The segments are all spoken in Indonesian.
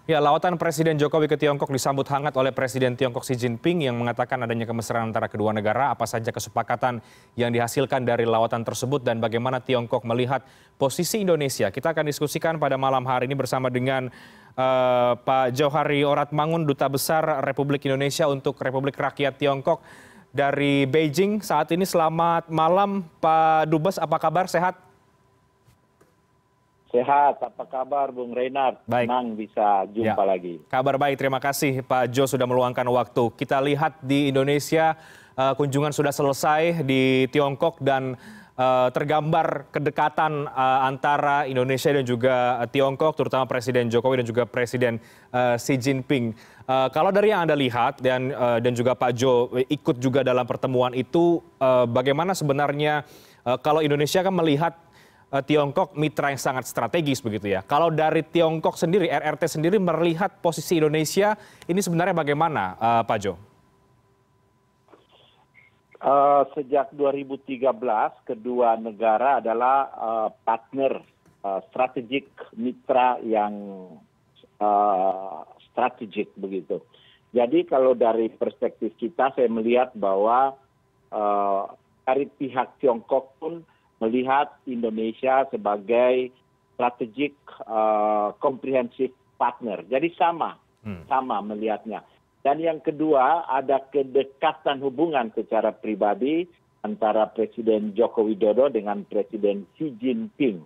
Ya, lawatan Presiden Jokowi ke Tiongkok disambut hangat oleh Presiden Tiongkok Xi Jinping yang mengatakan adanya kemesraan antara kedua negara. Apa saja kesepakatan yang dihasilkan dari lawatan tersebut dan bagaimana Tiongkok melihat posisi Indonesia. Kita akan diskusikan pada malam hari ini bersama dengan Pak Johari Oratmangun, Duta Besar Republik Indonesia untuk Republik Rakyat Tiongkok dari Beijing. Saat ini selamat malam Pak Dubes, apa kabar? Sehat? Sehat, apa kabar Bung Reinhard? Baik. Senang bisa jumpa lagi. Kabar baik, terima kasih Pak Jo sudah meluangkan waktu. Kita lihat di Indonesia kunjungan sudah selesai di Tiongkok dan tergambar kedekatan antara Indonesia dan juga Tiongkok, terutama Presiden Jokowi dan juga Presiden Xi Jinping. Kalau dari yang Anda lihat dan juga Pak Jo ikut juga dalam pertemuan itu, bagaimana sebenarnya kalau Indonesia kan melihat Tiongkok mitra yang sangat strategis begitu ya. Kalau dari Tiongkok sendiri, RRT sendiri melihat posisi Indonesia ini sebenarnya bagaimana, Pak Jo? Sejak 2013, kedua negara adalah partner strategik, mitra yang strategik begitu. Jadi kalau dari perspektif kita, saya melihat bahwa dari pihak Tiongkok pun melihat Indonesia sebagai strategic comprehensive partner. Jadi sama melihatnya. Dan yang kedua, ada kedekatan hubungan secara pribadi antara Presiden Joko Widodo dengan Presiden Xi Jinping.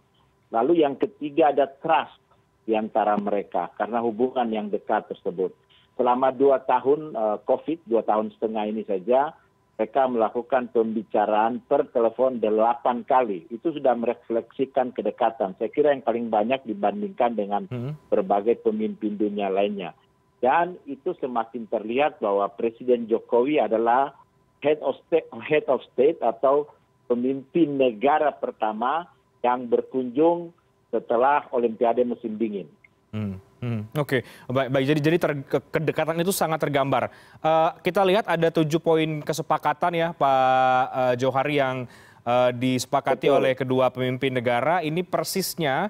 Lalu yang ketiga, ada trust di antara mereka karena hubungan yang dekat tersebut. Selama 2 tahun COVID, 2,5 tahun ini saja, mereka melakukan pembicaraan per telepon 8 kali. Itu sudah merefleksikan kedekatan. Saya kira yang paling banyak dibandingkan dengan berbagai pemimpin dunia lainnya. Dan itu semakin terlihat bahwa Presiden Jokowi adalah head of state atau pemimpin negara pertama yang berkunjung setelah Olimpiade musim dingin. Oke, baik. Jadi kedekatan itu sangat tergambar. Kita lihat ada 7 poin kesepakatan ya Pak Johari yang disepakati oleh kedua pemimpin negara. Ini persisnya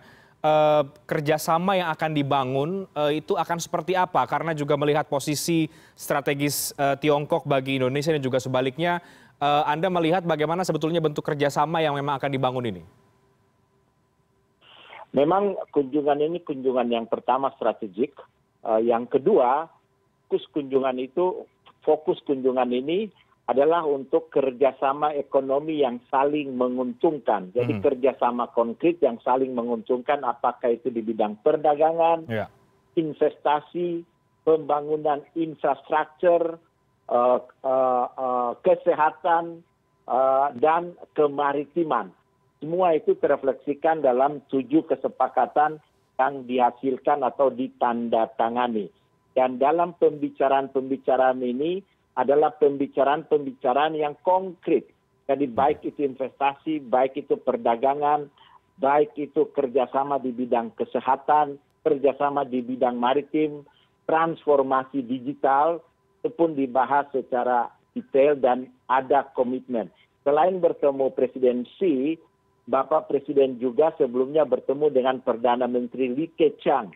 kerjasama yang akan dibangun itu akan seperti apa? Karena juga melihat posisi strategis Tiongkok bagi Indonesia dan juga sebaliknya, Anda melihat bagaimana sebetulnya bentuk kerjasama yang memang akan dibangun ini? Memang kunjungan ini kunjungan yang pertama strategik. Yang kedua, fokus kunjungan ini adalah untuk kerjasama ekonomi yang saling menguntungkan. Jadi kerjasama konkret yang saling menguntungkan, apakah itu di bidang perdagangan, investasi, pembangunan infrastruktur, kesehatan, dan kemaritiman. Semua itu terefleksikan dalam 7 kesepakatan yang dihasilkan atau ditandatangani. Dan dalam pembicaraan-pembicaraan ini adalah pembicaraan-pembicaraan yang konkret. Jadi baik itu investasi, baik itu perdagangan, baik itu kerjasama di bidang kesehatan, kerjasama di bidang maritim, transformasi digital, itu pun dibahas secara detail dan ada komitmen. Selain bertemu Presiden Xi, Bapak Presiden juga sebelumnya bertemu dengan Perdana Menteri Li Keqiang.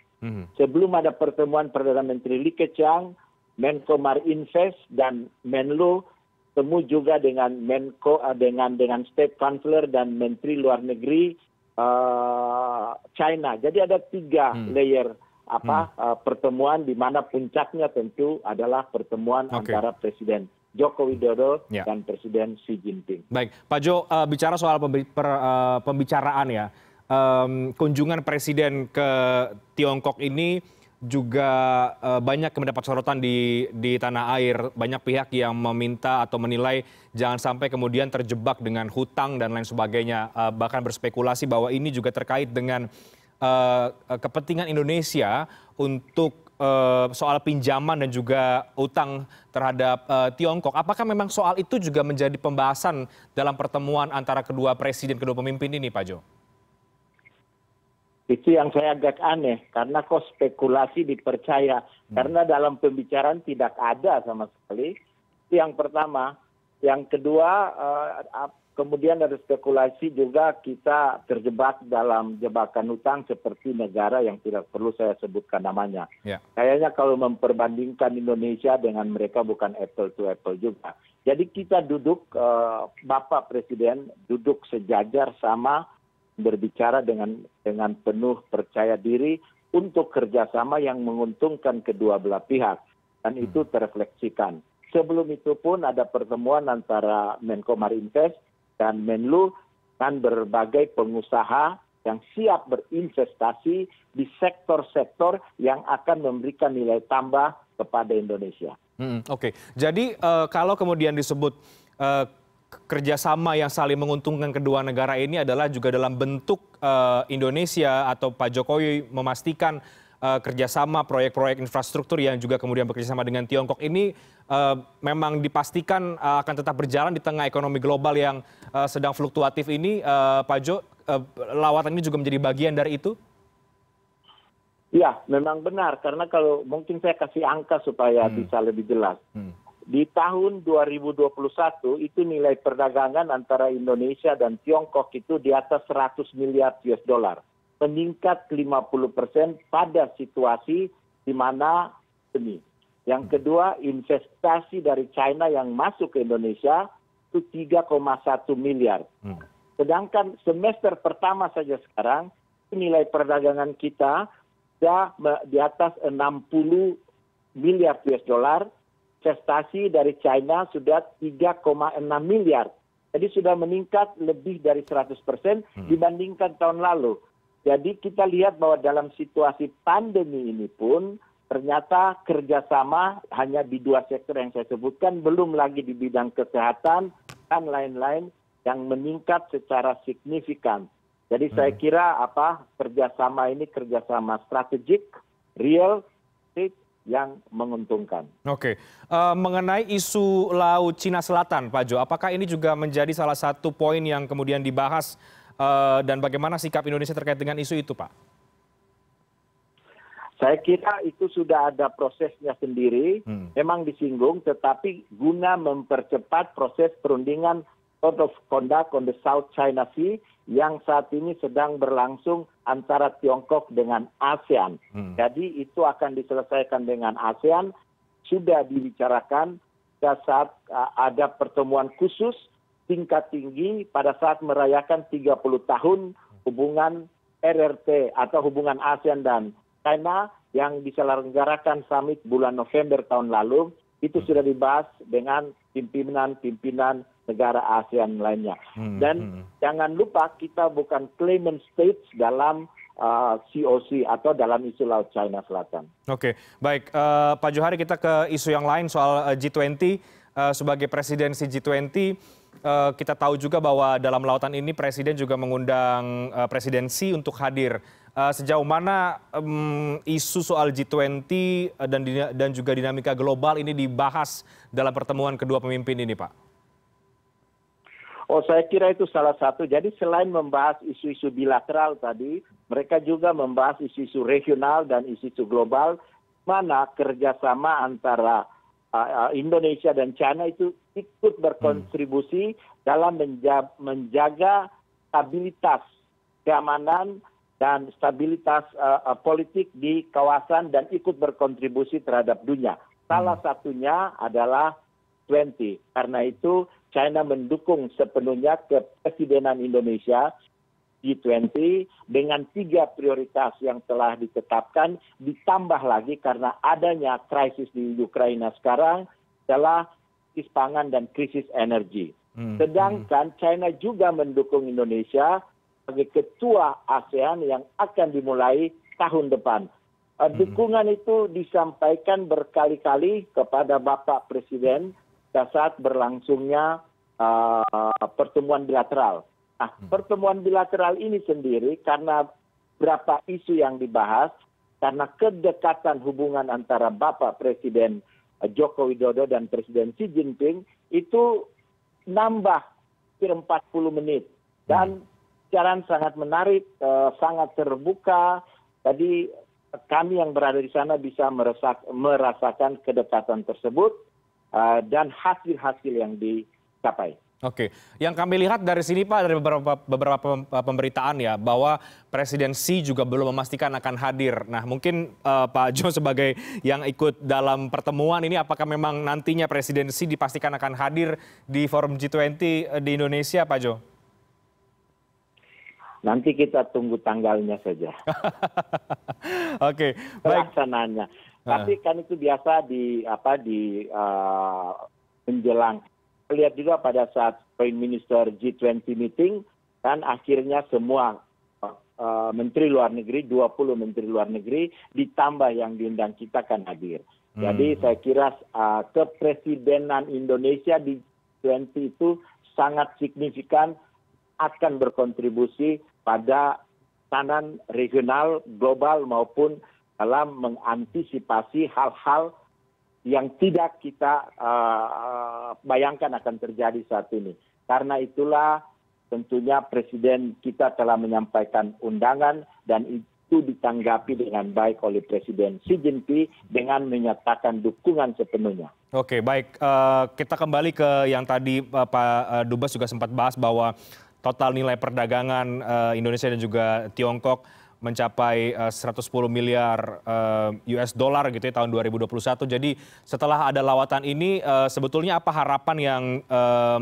Sebelum ada pertemuan Perdana Menteri Li Keqiang, Menko Marinvest dan Menlu temu juga dengan Menko dengan State Councilor dan Menteri Luar Negeri China. Jadi ada 3 layer pertemuan di mana puncaknya tentu adalah pertemuan antara Presiden Joko Widodo dan Presiden Xi Jinping. Baik, Pak Jo, bicara soal pembicaraan ya, kunjungan Presiden ke Tiongkok ini juga banyak mendapat sorotan di tanah air. Banyak pihak yang meminta atau menilai jangan sampai kemudian terjebak dengan hutang dan lain sebagainya. Bahkan berspekulasi bahwa ini juga terkait dengan kepentingan Indonesia untuk soal pinjaman dan juga utang terhadap Tiongkok. Apakah memang soal itu juga menjadi pembahasan dalam pertemuan antara kedua pemimpin ini, Pak Jo? Itu yang saya agak aneh, karena kok spekulasi dipercaya. Karena dalam pembicaraan tidak ada sama sekali. Itu yang pertama. Yang kedua, kemudian ada spekulasi juga kita terjebak dalam jebakan hutang seperti negara yang tidak perlu saya sebutkan namanya. Kayaknya kalau memperbandingkan Indonesia dengan mereka bukan apple to apple juga. Jadi kita duduk, Bapak Presiden duduk sejajar sama, berbicara dengan penuh percaya diri untuk kerjasama yang menguntungkan kedua belah pihak. Dan itu terefleksikan. Sebelum itu pun ada pertemuan antara Menko Marinvest dan Menlu dan berbagai pengusaha yang siap berinvestasi di sektor-sektor yang akan memberikan nilai tambah kepada Indonesia. Oke, jadi kalau kemudian disebut kerjasama yang saling menguntungkan kedua negara ini adalah juga dalam bentuk Indonesia atau Pak Jokowi memastikan kerjasama proyek-proyek infrastruktur yang juga kemudian bekerjasama dengan Tiongkok ini memang dipastikan akan tetap berjalan di tengah ekonomi global yang sedang fluktuatif ini, Pak Jo, lawatan ini juga menjadi bagian dari itu? Ya, memang benar. Karena kalau mungkin saya kasih angka supaya bisa lebih jelas. Di tahun 2021 itu nilai perdagangan antara Indonesia dan Tiongkok itu di atas 100 miliar US dollar. Meningkat 50% pada situasi di mana ini. Yang kedua, investasi dari China yang masuk ke Indonesia itu 3,1 miliar. Sedangkan semester pertama saja sekarang, nilai perdagangan kita sudah di atas 60 miliar US dollar, investasi dari China sudah 3,6 miliar. Jadi sudah meningkat lebih dari 100% dibandingkan tahun lalu. Jadi kita lihat bahwa dalam situasi pandemi ini pun ternyata kerjasama hanya di dua sektor yang saya sebutkan, belum lagi di bidang kesehatan dan lain-lain yang meningkat secara signifikan. Jadi saya kira kerjasama ini kerjasama strategik, real, yang menguntungkan. Oke, mengenai isu Laut Cina Selatan, Pak Jo, apakah ini juga menjadi salah satu poin yang kemudian dibahas dan bagaimana sikap Indonesia terkait dengan isu itu, Pak? Saya kira itu sudah ada prosesnya sendiri, memang disinggung, tetapi guna mempercepat proses perundingan Code of Conduct on the South China Sea yang saat ini sedang berlangsung antara Tiongkok dengan ASEAN. Jadi itu akan diselesaikan dengan ASEAN, sudah dibicarakan pada saat ada pertemuan khusus tingkat tinggi pada saat merayakan 30 tahun hubungan RRT atau hubungan ASEAN dan China yang diselenggarakan summit bulan November tahun lalu, itu sudah dibahas dengan pimpinan-pimpinan negara ASEAN lainnya. Dan jangan lupa kita bukan claimant states dalam COC atau dalam isu Laut China Selatan. Oke, baik. Pak Johari, kita ke isu yang lain soal G20. Sebagai presidensi G20, kita tahu juga bahwa dalam lautan ini Presiden juga mengundang presidensi untuk hadir. Sejauh mana isu soal G20 dan juga dinamika global ini dibahas dalam pertemuan kedua pemimpin ini, Pak? Oh, saya kira itu salah satu. Jadi selain membahas isu-isu bilateral tadi, mereka juga membahas isu-isu regional dan isu-isu global, mana kerjasama antara Indonesia dan China itu ikut berkontribusi dalam menjaga stabilitas keamanan dan stabilitas politik di kawasan dan ikut berkontribusi terhadap dunia. Salah satunya adalah G20. Karena itu China mendukung sepenuhnya kepresidenan Indonesia G20 dengan 3 prioritas yang telah ditetapkan, ditambah lagi karena adanya krisis di Ukraina sekarang adalah krisis pangan dan krisis energi. Sedangkan China juga mendukung Indonesia sebagai ketua ASEAN yang akan dimulai tahun depan. Dukungan itu disampaikan berkali-kali kepada Bapak Presiden pada saat berlangsungnya pertemuan bilateral. Nah, pertemuan bilateral ini sendiri karena berapa isu yang dibahas, karena kedekatan hubungan antara Bapak Presiden Joko Widodo dan Presiden Xi Jinping itu nambah kira 40 menit. Dan bicaraan sangat menarik, sangat terbuka. Jadi kami yang berada di sana bisa merasakan kedekatan tersebut dan hasil-hasil yang dicapai. Oke, yang kami lihat dari sini Pak, dari beberapa pemberitaan ya, bahwa Presiden Xi juga belum memastikan akan hadir. Nah mungkin Pak Jo sebagai yang ikut dalam pertemuan ini, apakah memang nantinya Presiden Xi dipastikan akan hadir di forum G20 di Indonesia Pak Jo? Nanti kita tunggu tanggalnya saja. Oke, baik. Pelaksanaannya. Tapi kan itu biasa di menjelang. Lihat juga pada saat Prime Minister G20 meeting, kan akhirnya semua menteri luar negeri, 20 menteri luar negeri, ditambah yang diundang kita kan hadir. Jadi saya kira kepresidenan Indonesia di G20 itu sangat signifikan, akan berkontribusi pada tatanan regional, global maupun dalam mengantisipasi hal-hal yang tidak kita bayangkan akan terjadi saat ini. Karena itulah tentunya Presiden kita telah menyampaikan undangan dan itu ditanggapi dengan baik oleh Presiden Xi Jinping dengan menyatakan dukungan sepenuhnya. Oke, baik. Kita kembali ke yang tadi Pak Dubes juga sempat bahas bahwa total nilai perdagangan Indonesia dan juga Tiongkok mencapai 110 miliar US dollar gitu ya tahun 2021. Jadi setelah ada lawatan ini sebetulnya apa harapan yang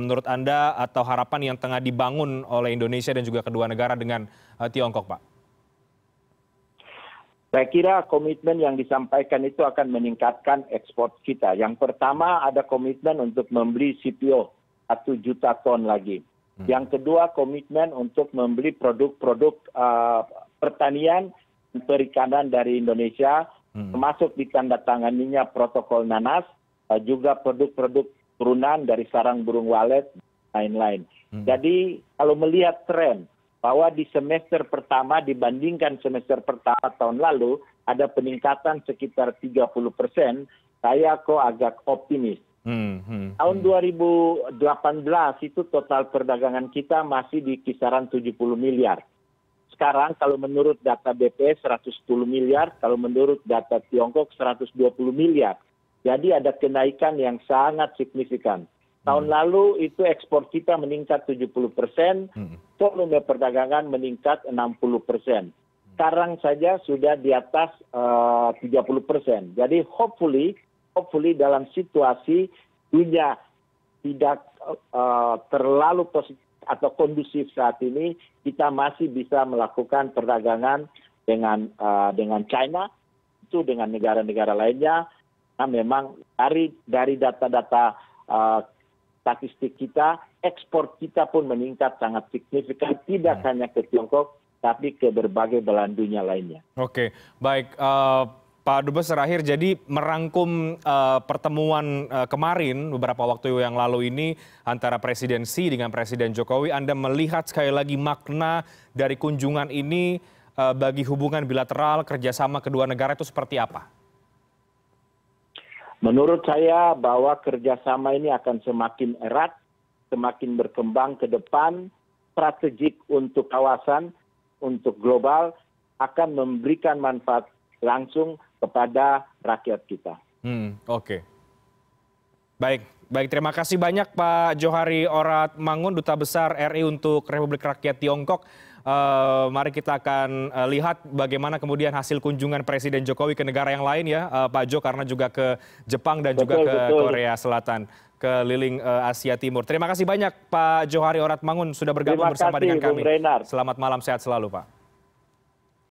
menurut Anda atau harapan yang tengah dibangun oleh Indonesia dan juga kedua negara dengan Tiongkok, Pak? Saya kira komitmen yang disampaikan itu akan meningkatkan ekspor kita. Yang pertama ada komitmen untuk membeli CPO 1 juta ton lagi. Yang kedua komitmen untuk membeli produk-produk pertanian dan perikanan dari Indonesia, termasuk ditandatanganinya protokol nanas, juga produk-produk turunan dari sarang burung walet, lain-lain. Jadi kalau melihat tren bahwa di semester pertama dibandingkan semester pertama tahun lalu ada peningkatan sekitar 30%, saya kok agak optimis. Tahun 2018 itu total perdagangan kita masih di kisaran 70 miliar. Sekarang kalau menurut data BPS 110 miliar, kalau menurut data Tiongkok 120 miliar. Jadi ada kenaikan yang sangat signifikan. Tahun lalu itu ekspor kita meningkat 70%, volume perdagangan meningkat 60%. Sekarang saja sudah di atas 30%. Jadi hopefully dalam situasi dunia tidak terlalu positif atau kondusif saat ini, kita masih bisa melakukan perdagangan dengan China, itu dengan negara-negara lainnya. Nah, memang dari data-data statistik kita, ekspor kita pun meningkat sangat signifikan, tidak hanya ke Tiongkok, tapi ke berbagai belahan dunia lainnya. Oke, baik. Pak Dubes terakhir, jadi merangkum pertemuan kemarin beberapa waktu yang lalu ini antara Presiden Xi dengan Presiden Jokowi, Anda melihat sekali lagi makna dari kunjungan ini bagi hubungan bilateral kerjasama kedua negara itu seperti apa? Menurut saya bahwa kerjasama ini akan semakin erat, semakin berkembang ke depan, strategik untuk kawasan, untuk global, akan memberikan manfaat langsung kepada rakyat kita. Oke. Baik, terima kasih banyak Pak Johari Orat Mangun, Duta Besar RI untuk Republik Rakyat Tiongkok. Mari kita akan lihat bagaimana kemudian hasil kunjungan Presiden Jokowi ke negara yang lain ya Pak Jo, karena juga ke Jepang dan juga ke Korea Selatan, keliling Asia Timur. Terima kasih banyak Pak Johari Orat Mangun sudah bergabung bersama dengan kami. Terima kasih Bung Reinhard. Selamat malam, sehat selalu Pak.